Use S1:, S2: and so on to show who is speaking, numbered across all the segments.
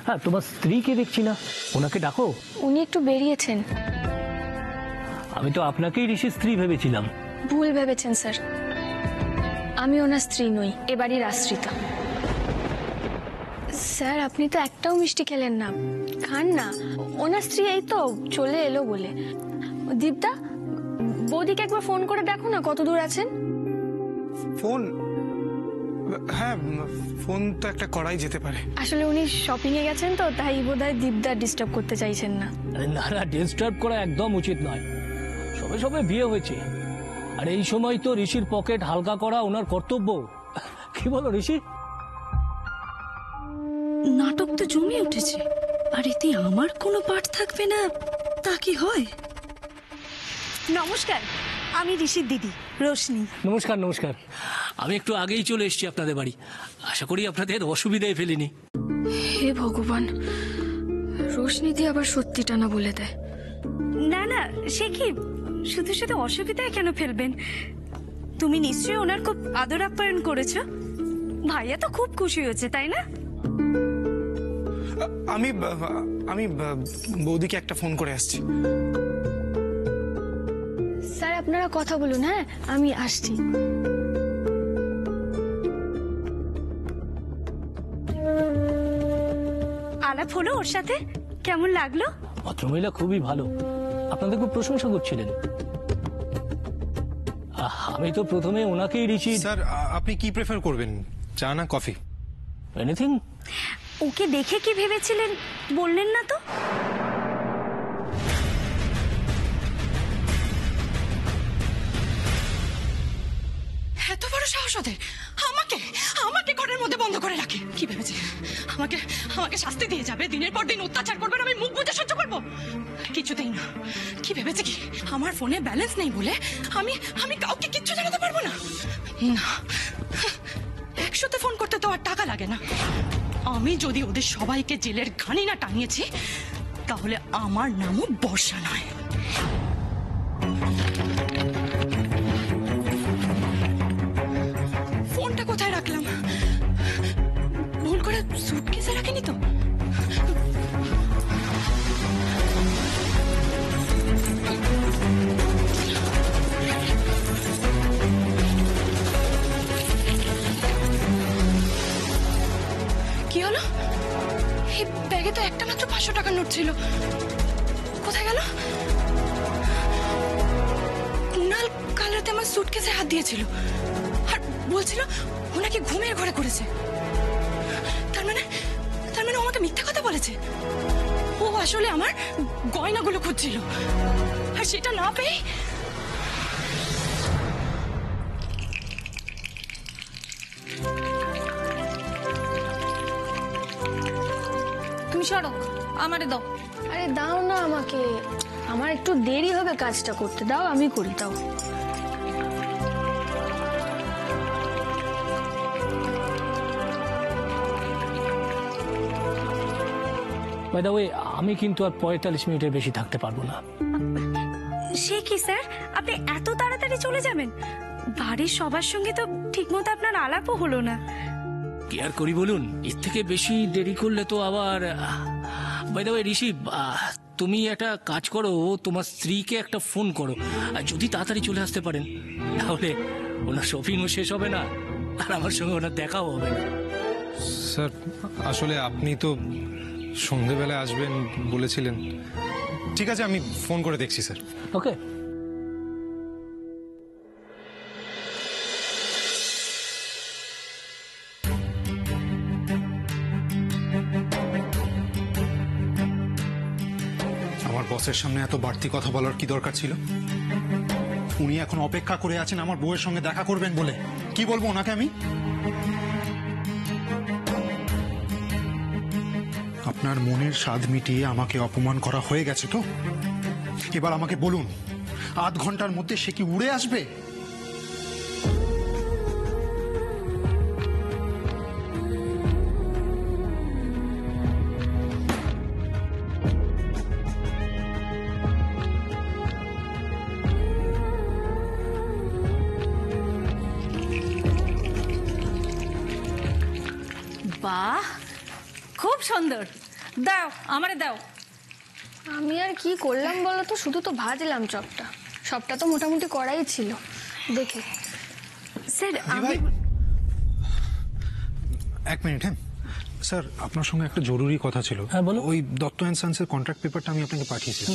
S1: হ্যাঁ, তোমার স্ত্রীকে দেখছি না, ওনাকে ডাকো।
S2: উনি একটু বেরিয়েছেন।
S1: আমি তো আপনাকেই ঋষির স্ত্রী ভেবেছিলাম।
S2: ভুল ভেবেছেন স্যার, আমি ওনার স্ত্রী নই, এ বাড়ির আশ্রিতা। স্যার আপনি তো একটাও মিষ্টি খেলেন না, খান না। ওনার স্ত্রী এই তো চলে এলো বলে। দীপদা, বৌদিকে একবার ফোন করে দেখো না কত দূর আছেন।
S3: ফোন? হ্যাঁ, ফোন তো একটা করাই যেতে পারে।
S2: আসলে উনি শপিং এ গেছেন তো, তাই বোধহয় দীপদা ডিস্টার্ব করতে চাইছেন না।
S1: আরে না না, ডিস্টার্ব করা একদম উচিত নয়। সবে সবে বিয়ে হয়েছে, আর এই সময় তো ঋষির পকেট হালকা করা ওনার কর্তব্য। কি বলো ঋষি?
S4: নাটক তো জমে উঠেছে, আর এতে আমার কোনো পাঠ থাকবে না তা কি হয়? নমস্কার, আমি ঋষির দিদি রোশনি।
S1: নমস্কার নমস্কার। আমি একটু আগেই চলে এসেছি আপনাদের বাড়ি। আশা করি আপনাদের অসুবিধায় ফেলিনি।
S2: হে ভগবান, রোশনিদি আবার সত্যিটা না বলে দেয়।
S4: না না, সে কি, শুধু শুধু অসুবিধায় কেন ফেলবেন? তুমি নিশ্চয়ই ওনার খুব আদর আপ্যায়ন করেছো। ভাইয়া তো খুব খুশি হয়েছে, তাই না?
S3: আমি বৌদিকে একটা ফোন করে আসছি।
S2: স্যার আপনারা কথা বলুন, হ্যাঁ আমি আসছি।
S4: আলাপ হলো ওর সাথে, কেমন লাগলো?
S1: ভদ্রমহিলা খুবই ভালো, আপনাদের খুব প্রশংসা করছিলেন। আমি তো প্রথমে ওনাকেই ঋষি।
S5: স্যার, আপনি কি প্রেফার করবেন, চা না কফি?
S1: এনিথিং।
S4: ওকে দেখে কি ভেবেছিলেন বললেন না তো?
S6: এত বড় সাহস ওদের! আমাকে আমাকে ঘরের মধ্যে বন্ধ করে রাখে। কি ভেবেছে আমাকে আমাকে শাস্তি দিয়ে যাবে, দিনের পর দিন অত্যাচার করবেন, আমি মুখ বুজে সহ্য করবো? কিছুতেই না। কি ভেবেছে কি আমার ফোনে ব্যালেন্স নেই বলে আমি আমি কাউকে কিচ্ছু জানাতে পারবো না? না, 100তে ফোন করতে তো আর টাকা লাগে না। আমি যদি ওদের সবাইকে জেলের ঘানি না টানিয়েছি, তাহলে আমার নামও বর্ষা নয়। ফোনটা কোথায় রাখলাম? ভুল করে সুটকেসে রাখিনি তো? কি হলো? এই ব্যাগে তো একটা মাত্র 500 টাকার নোট ছিল, কোথায় গেল? কুনাল কাল রাতে আমার সুটকেসে হাত দিয়েছিল আর বলছিল ও নাকি ঘুমের ঘরে করেছে। তার মানে ও আমাকে মিথ্যা কথা বলেছে। ও আসলে আমার গয়নাগুলো খুঁজছিল, আর সেটা না পেয়ে
S2: তুমি সরো, আমারে দাও। আরে দাও না আমাকে, আমার একটু দেরি হবে কাজটা করতে, দাও আমি করি, দাও।
S1: বাই দ্য ওয়ে, আমি কিন্তু আর 45 মিনিটের বেশি থাকতে পারবো না।
S4: সে কি স্যার, আপনি এত তাড়াতাড়ি চলে যাবেন? বাড়ির সবার সঙ্গে তো ঠিকমতো আপনার আলাপও হলো না।
S1: কি আর করি বলুন, এর থেকে বেশি দেরি করলে তো আবার। বাই দ্য ওয়ে ঋষি, তুমি একটা কাজ করো, তোমার স্ত্রীকে একটা ফোন করো, আর যদি তাড়াতাড়ি চলে আসতে পারেন তাহলে ওনার শপিংও শেষ হবে না, আর আমার সঙ্গে ওনার দেখাও হবে না।
S5: স্যার, আসলে আপনি তো সন্ধেবেলায় আসবেন বলেছিলেন। ঠিক আছে, আমি ফোন করে দেখছি স্যার।
S1: ওকে।
S7: আমার বসের সামনে এত বাড়তি কথা বলার কি দরকার ছিল? উনি এখন অপেক্ষা করে আছেন আমার বউয়ের সঙ্গে দেখা করবেন বলে। কি বলবো ওনাকে আমি? আপনার মনের স্বাদ মিটিয়ে আমাকে অপমান করা হয়ে গেছে তো? এবার আমাকে বলুন, আধ ঘন্টার মধ্যে সে কি উড়ে আসবে?
S4: বাহ, খুব সুন্দর। দাও আমারে দাও।
S2: আমি আর কি করলাম বলো তো, শুধু তো ভাজলাম চপটা, সবটা তো মোটামুটি করাই ছিল দেখে।
S4: স্যার
S7: জি
S4: আমি
S7: ভাই, এক মিনিট। হ্যাঁ স্যার, আপনার সঙ্গে একটা জরুরি কথা ছিল।
S1: হ্যাঁ, বলো।
S7: ওই দত্ত অ্যান্ড সান্সের কন্ট্রাক্ট পেপারটা আমি আপনাকে পাঠিয়েছিলাম।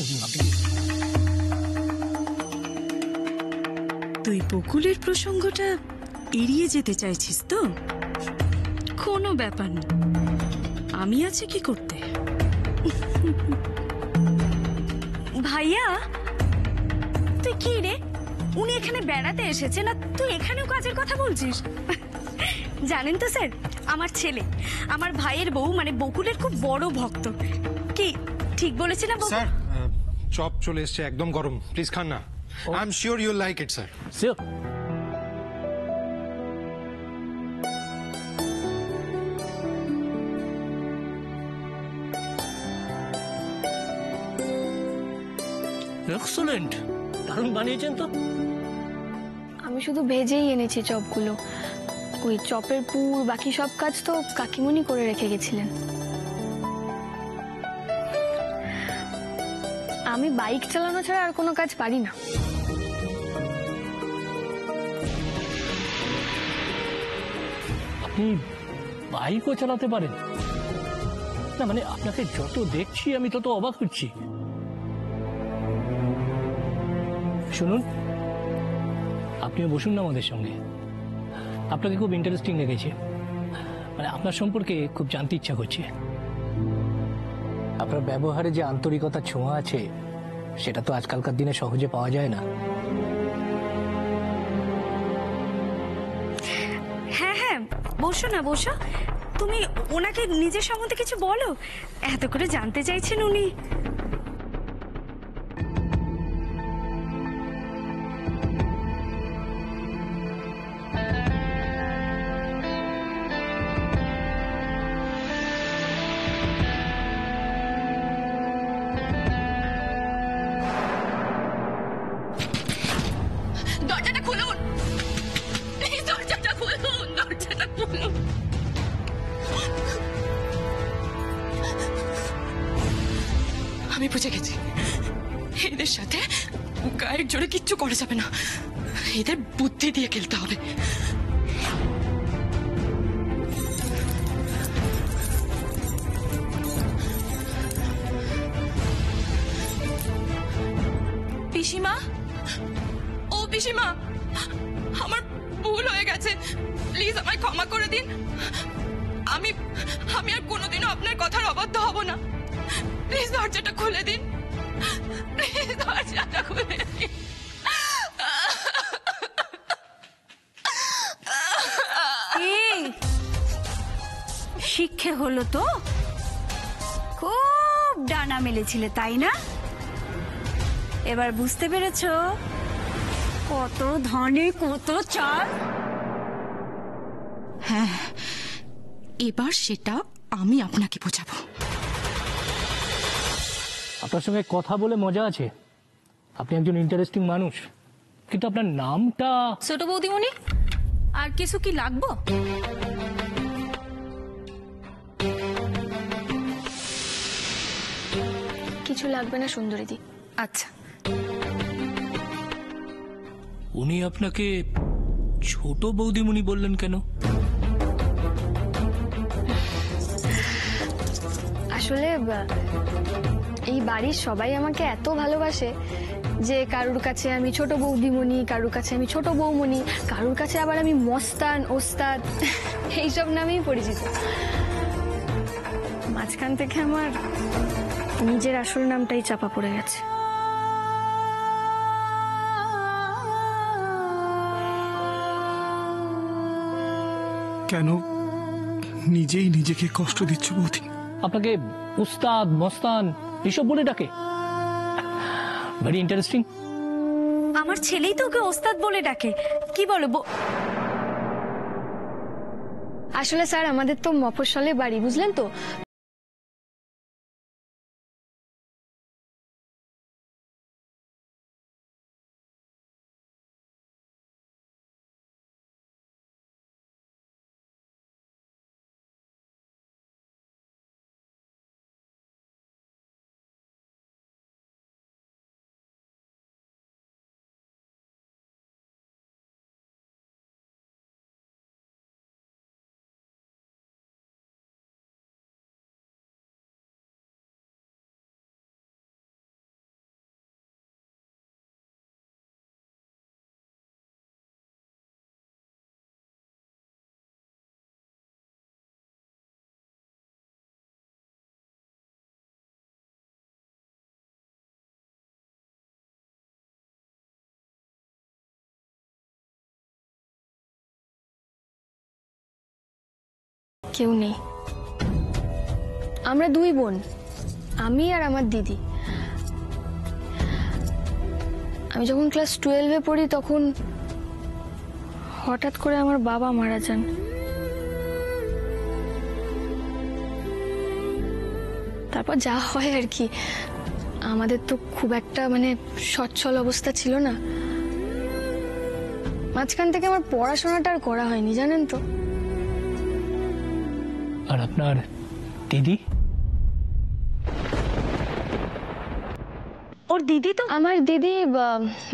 S4: তুই বকুলের প্রসঙ্গটা এড়িয়ে যেতে চাইছিস তো? কোনো ব্যাপার না, আমি আছি কি করতে। ভাইয়া তুই কি রে, উনি এখানে বেড়াতে এসেছে না, তুই এখানেও কাজের কথা বলছিস? জানেন তো স্যার, আমার ছেলে আমার ভাইয়ের বউ মানে বকুলের খুব বড় ভক্ত। কি ঠিক বলেছি না বকুল?
S5: স্যার, চপ চলে এসছে, একদম গরম, প্লিজ খান না। I am sure you like it sir.
S1: Sure. Excellent, দারুণ বানিয়েছেন তো।
S2: আমি শুধু ভেজেই এনেছি চপগুলো, ওই চপের পুর বাকি সব কাজ তো কাকিমণি করে রেখে গেছিলেন। আমি বাইক চালানো ছাড়া আর কোনো কাজ পারি না।
S1: আপনি বাইকও চালাতে পারেন? না মানে আপনাকে যত দেখছি আমি তত অবাক হচ্ছি। শুনুন, আপনিও বসুন না আমাদের সঙ্গে, আপনাকে খুব ইন্টারেস্টিং লেগেছে, মানে আপনার সম্পর্কে খুব জানতে ইচ্ছা করছে। আপনার ব্যবহারে যে আন্তরিকতার ছোঁয়া আছে সেটা তো আজকালকার দিনে সহজে পাওয়া যায় না।
S4: হ্যাঁ হ্যাঁ, বসো না বসো। তুমি ওনাকে নিজের সম্বন্ধে কিছু বলো, এত করে জানতে চাইছেন উনি।
S6: দরজাটা খুলুন, প্লিজ দরজাটা খুলুন, দরজাটা খুলুন। আমি বুঝে গেছি, এদের সাথে গায়ের জোরে কিচ্ছু করা যাবে না, এদের বুদ্ধি দিয়ে খেলতে হবে। পিসিমা, ও পিসিমা, আমার ভুল হয়ে গেছে, প্লিজ আমায় ক্ষমা করে দিন। আমি আমি আর কোনোদিনও আপনার কথার অবাধ্য হব না। প্লিজ দরজাটা খুলে দিন, প্লিজ দরজাটা খুলে দিন।
S4: এই, শিক্ষে হলো তো? খুব ডানা মেলেছিলে তাই না? এবার বুঝতে পেরেছো কত ধনে কত চাল?
S6: হ্যাঁ, এবার সেটা আমি আপনাকে বোঝাবো।
S1: আপনার সঙ্গে কথা বলে মজা আছে, আপনি একজন ইন্টারেস্টিং মানুষ, কিন্তু আপনার নামটা।
S4: ছোট বৌদিমণি, আর কিছু কি লাগবো?
S2: কিছু লাগবে না সুন্দরীদি।
S4: আচ্ছা,
S1: উনি আপনাকে ছোট বৌদিমণি বললেন কেন?
S2: আসলে এই বাড়ির সবাই আমাকে এত ভালোবাসে যে কারুর কাছে আমি ছোট বৌদিমণি, কারুর কাছে আমি ছোট বৌমণি, কারুর কাছে আবার আমি মস্তান, ওস্তাদ এইসব নামেই পরিচিত। মাঝখান থেকে আমার নিজের আসল নামটাই চাপা পড়ে গেছে।
S3: কেন নিজেই নিজেকে কষ্ট দিচ্ছ বৌদি?
S1: আপনাকে উস্তাদ, মস্তান এসব বলে ডাকে? Very interesting.
S4: আমার ছেলেই তো ওকে ওস্তাদ বলে ডাকে। কি বলো?
S2: আসলে স্যার আমাদের তো মফস্বলে বাড়ি, বুঝলেন তো, কেউ নেই। আমরা দুই বোন, আমি আর আমার দিদি। আমি যখন ক্লাস 12-এ পড়ি তখন হঠাৎ করে আমার বাবা মারা যান। তারপর যা হয় আর কি, আমাদের তো খুব একটা মানে সচ্ছল অবস্থা ছিল না। মাঝখান থেকে আমার পড়াশোনাটা আর করা হয়নি, জানেন তো।
S1: আর আপনার দিদি?
S4: ওর দিদি তো
S2: আমার দিদি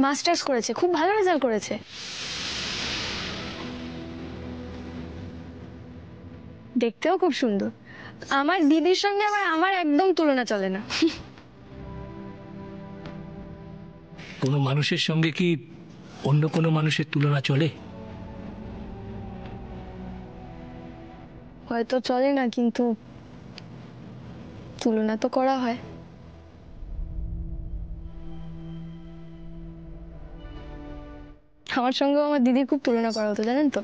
S2: মাস্টার্স করেছে, খুব ভালো রেজাল্ট করেছে। দেখতেও খুব সুন্দর। আমার দিদির সঙ্গে আমার একদম তুলনা চলে না।
S1: কোনো মানুষের সঙ্গে কি অন্য কোনো মানুষের তুলনা চলে?
S2: হয়তো চলে না, কিন্তু তুলনা তো করা হয়। আমার সঙ্গেও আমার দিদির খুব তুলনা করা হতো, জানেন তো।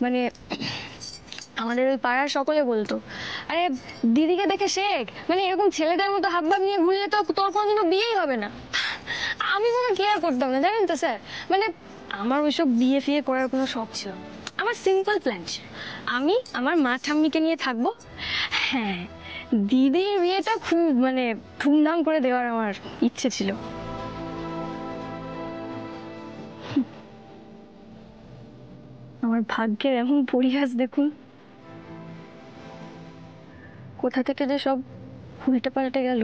S2: মানে আমাদের ওই পাড়ার সকলে বলতো, আরে দিদিকে দেখে শেখ, মানে এরকম ছেলেদের মতো হাবভাব নিয়ে ঘুরলে তো তোর কোনোদিনও বিয়েই হবে না। আমি কোনো কেয়ার করতাম না, জানেন তো স্যার। মানে আমার ওইসব বিয়ে ফিয়ে করার কোনো শখ ছিল না। আমার সিম্পল প্ল্যান ছিল, আমি আমার মা ঠাম্মিকে নিয়ে থাকবো। হ্যাঁ, দিদির বিয়েটা খুব মানে ধুমধাম করে দেওয়ার আমার ইচ্ছে ছিল। আমার ভাগ্যের এমন পরিহাস দেখুন, কোথা থেকে যে সব উল্টে পাল্টে গেল।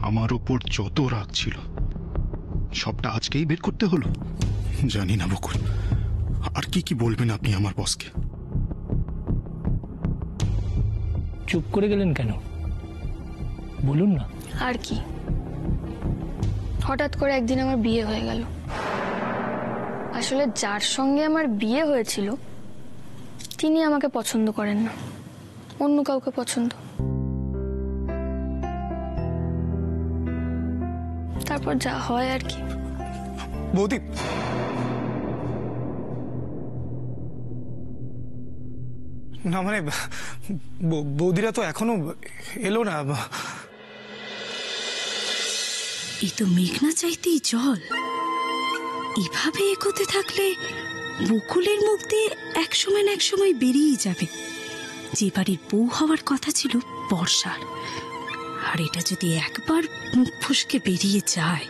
S7: আমার ওপর যত রাগ ছিল সবটা আজকেই বের করতে হলো। জানি না বকুল, আর কি কি বলবেন আপনি আমার বসকে?
S1: চুপ করে গেলেন কেন, বলুন না।
S2: আর কি, হঠাৎ করে একদিন আমার বিয়ে হয়ে গেল। আসলে যার সঙ্গে আমার বিয়ে হয়েছিল তিনি আমাকে পছন্দ করেন না, অন্য কাউকে পছন্দ। তারপর যা হয় আর কি।
S3: বৌদি, না মানে বৌদিরা তো এখনো এলো না।
S8: এই তো মেঘ না চাইতেই জল। এভাবে এগোতে থাকলে বকুলের মুখ দিয়ে একসময় না একসময় বেরিয়ে যাবে যে বাড়ির বউ হওয়ার কথা ছিল বর্ষার। আর এটা যদি একবার মুখ ফসকে বেরিয়ে যায়,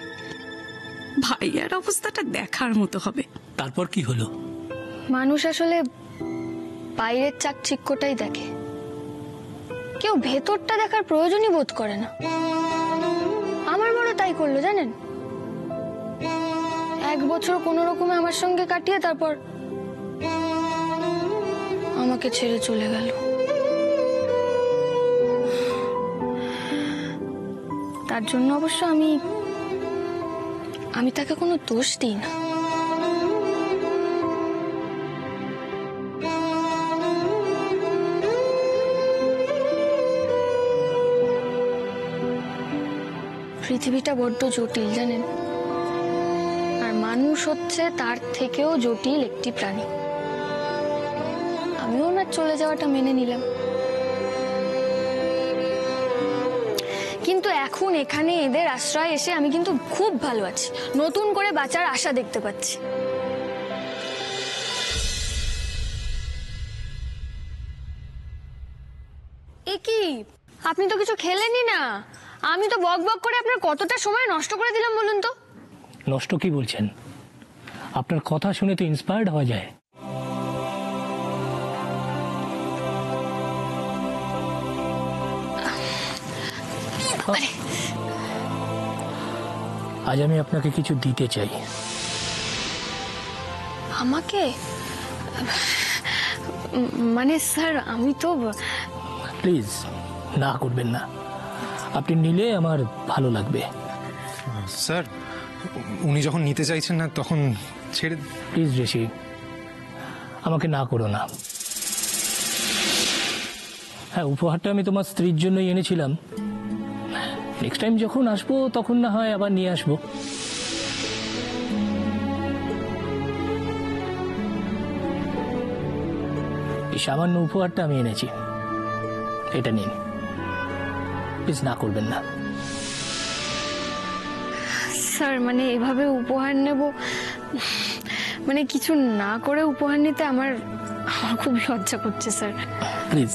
S8: ভাইয়ার অবস্থাটা দেখার মতো হবে।
S1: তারপর কি হলো?
S2: মানুষ আসলে বাইরের চাকচিক্যটাই দেখে, কেউ ভেতরটা দেখার প্রয়োজনই বোধ করে না। আমার বড় তাই করলো, জানেন। 1 বছর কোনো রকমে আমার সঙ্গে কাটিয়ে তারপর আমাকে ছেড়ে চলে গেল। তার জন্য অবশ্য আমি তাকে কোনো দোষ দিই না। পৃথিবীটা বড্ড জটিল, জানেন। আর মানুষ হচ্ছে তার থেকেও জটিল একটি প্রাণী। আমিও ওনার চলে যাওয়াটা মেনে নিলাম, কিন্তু এখন এখানে এদের আশ্রয় এসে আমি কিন্তু খুব ভালো আছি, নতুন করে বাঁচার আশা দেখতে পাচ্ছি। এ কি, আপনি তো কিছু খেলেনই না। আমি তো বক বক করে আপনার কতটা সময় নষ্ট করে দিলাম বলুন তো।
S1: নষ্ট কি বলছেন? আপনার কথা শুনে তো ইন্সপায়ার্ড হওয়া যায়। আজ আমি আপনাকে কিছু দিতে চাই।
S2: আমাকে? মানে স্যার, আমি তো।
S1: প্লিজ না করবেন না, আপনি নিলে আমার ভালো লাগবে।
S5: স্যার, উনি যখন নিতে চাইছেন না তখন ছেড়ে।
S1: প্লিজ ঋষি, আমাকে না করো না। হ্যাঁ, উপহারটা আমি তোমার স্ত্রীর জন্যই এনেছিলাম। নেক্সট টাইম যখন আসবো তখন না হয় আবার নিয়ে আসবো। এই সামান্য উপহারটা আমি এনেছি, এটা নিন, প্লিজ না করবেন না।
S2: স্যার মানে এভাবে উপহার নেব, মানে কিছু না করে উপহার নিতে আমার খুব লজ্জা করছে স্যার।
S1: প্লিজ।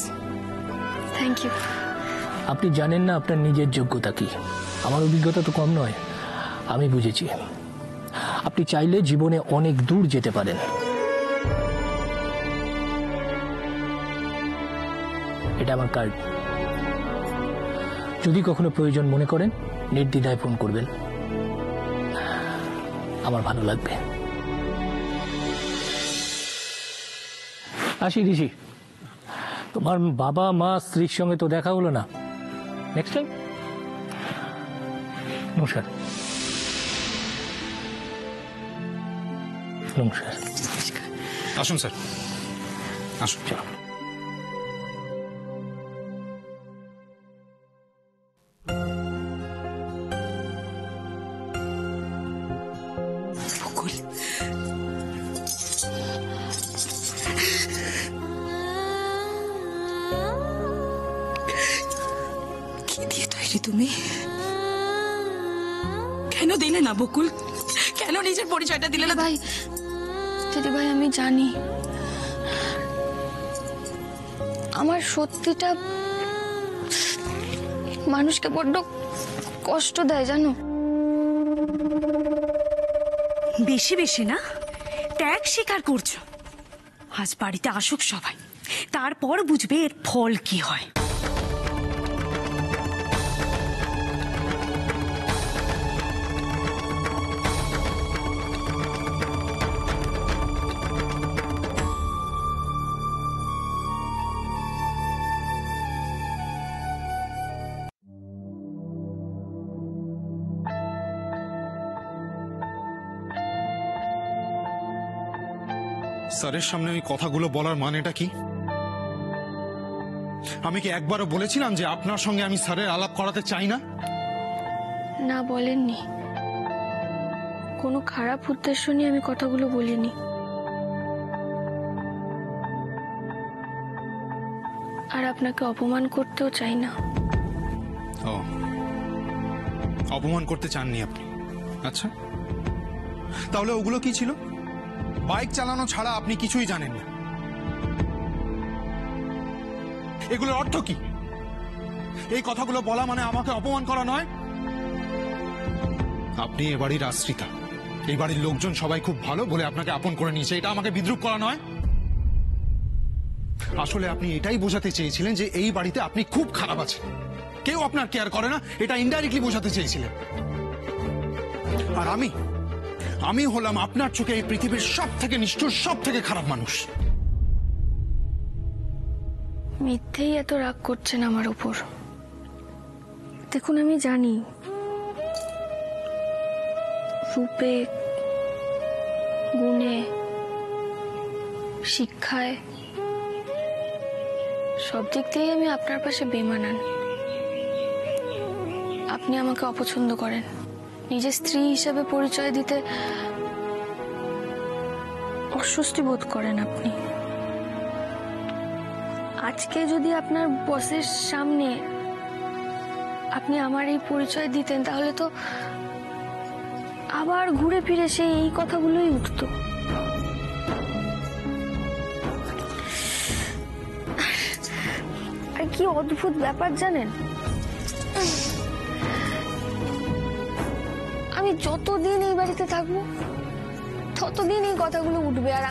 S2: Thank you.
S1: আপনি জানেন না আপনার নিজের যোগ্যতা কি। আমার অভিজ্ঞতা তো কম নয়, আমি বুঝেছি। আপনি চাইলে জীবনে অনেক দূর যেতে পারেন। এটা আমার কার্ড, যদি কখনো প্রয়োজন মনে করেন নির্দ্বিধায় ফোন করবেন, আমার ভালো লাগবে। আসি ঋষি, তোমার বাবা মা স্ত্রীর সঙ্গে তো দেখা হলো না, নেক্সট টাইম। নমস্কার। নমস্কার।
S5: আসুন স্যার, আসুন।
S1: চলো।
S8: বকুল, কি দিয়ে তৈরি তুমি? কেন দিলে না বকুল? কেন নিজের পরিচয়টা দিলে না?
S2: দিদি ভাই আমি জানি আমার সত্যিটা মানুষকে বড্ড কষ্ট দেয়, জানো।
S4: বেশি বেশি না ত্যাগ স্বীকার করছো। আজ বাড়িতে আসুক সবাই, তারপর বুঝবে এর ফল কি হয়।
S7: স্যারের সামনে ওই কথাগুলো বলার মানেটা কি? আমি কি একবারও বলেছিলাম যে আপনার সঙ্গে আমি স্যারের আলাপ করাতে চাই না?
S2: না বলেননি, কোনো খারাপ উদ্দেশ্য নিয়ে আমি কথাগুলো বলিনি। আর আপনাকে অপমান করতেও চাই না।
S7: ও, অপমান করতে চাননি আপনি? আচ্ছা, তাহলে ওগুলো কি ছিল? বাইক চালানো ছাড়া আপনি কিছুই জানেন না। এগুলোর অর্থ কি? এই কথাগুলো বলা মানে আমাকে অপমান করা নয়? আপনি এ বাড়ির আশ্রিতা, এই বাড়ির লোকজন সবাই খুব ভালো বলে আপনাকে আপন করে নিয়েছে, এটা আমাকে বিদ্রূপ করা নয়? আসলে আপনি এটাই বোঝাতে চেয়েছিলেন যে এই বাড়িতে আপনি খুব খারাপ আছেন, কেউ আপনার কেয়ার করে না, এটা ইনডাইরেক্টলি বোঝাতে চেয়েছিলেন। আর আমি হলাম আপনার চোখে এই পৃথিবীর সব থেকে নিষ্ঠুর, সব থেকে খারাপ মানুষ।
S2: মিথ্যেই এত রাগ করছেন আমার উপর। দেখুন আমি জানি রূপে, গুণে, শিক্ষায় সব দিক দিয়েই আমি আপনার পাশে বেমানান। আপনি আমাকে অপছন্দ করেন, নিজের স্ত্রী হিসেবে পরিচয় দিতে অস্বস্তি বোধ করেন আপনি। আজকে যদি আপনার বসের সামনে আপনি আমার এই পরিচয় দিতেন, তাহলে তো আবার ঘুরে ফিরে সেই এই কথাগুলোই উঠতো। আর কি অদ্ভুত ব্যাপার জানেন, আমি যতদিন এই বাড়িতে থাকবো ততদিন এই কথাগুলো উঠবে, আর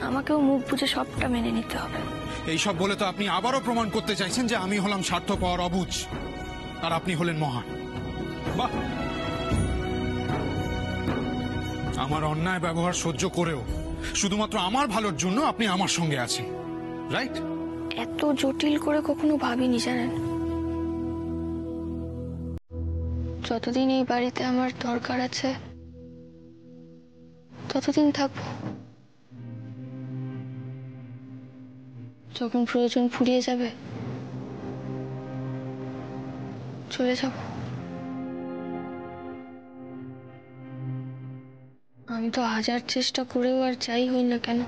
S2: আমাকেও মুখ বুঝে সবটা মেনে নিতে হবে।
S7: এইসব বলে তো আপনি আবারও প্রমাণ করতে চাইছেন যে আমি হলাম স্বার্থপর, অবুঝ, আর আপনি হলেন মহান। বাহ, আমার অন্যায় ব্যবহার সহ্য করেও শুধুমাত্র আমার ভালোর জন্য আপনি আমার সঙ্গে আছেন, রাইট?
S2: এত জটিল করে কখনো ভাবিনি জানেন। যতদিন এই বাড়িতে আমার দরকার আছে ততদিন থাকবো, যখন প্রয়োজন ফুরিয়ে যাবে চলে যাব। আমি তো হাজার চেষ্টা করেও আর যাই হই না কেন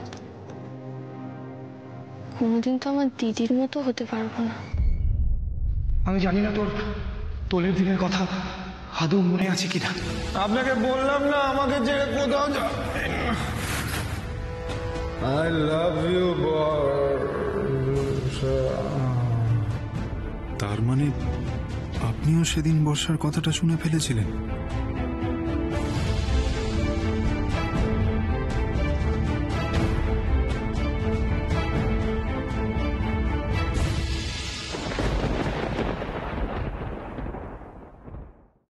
S2: কোনোদিন তো আমার দিদির মতো হতে পারবো না।
S3: আমি জানি না তোর তোলের দিনের কথা আদৌ মনে আছে কিনা।
S9: আপনাকে বললাম না আমাকে ছেড়ে কোথাও যা। আই লাভ ইউ
S10: তার মানে আপনিও সেদিন বর্ষার কথাটা শুনে ফেলেছিলেন?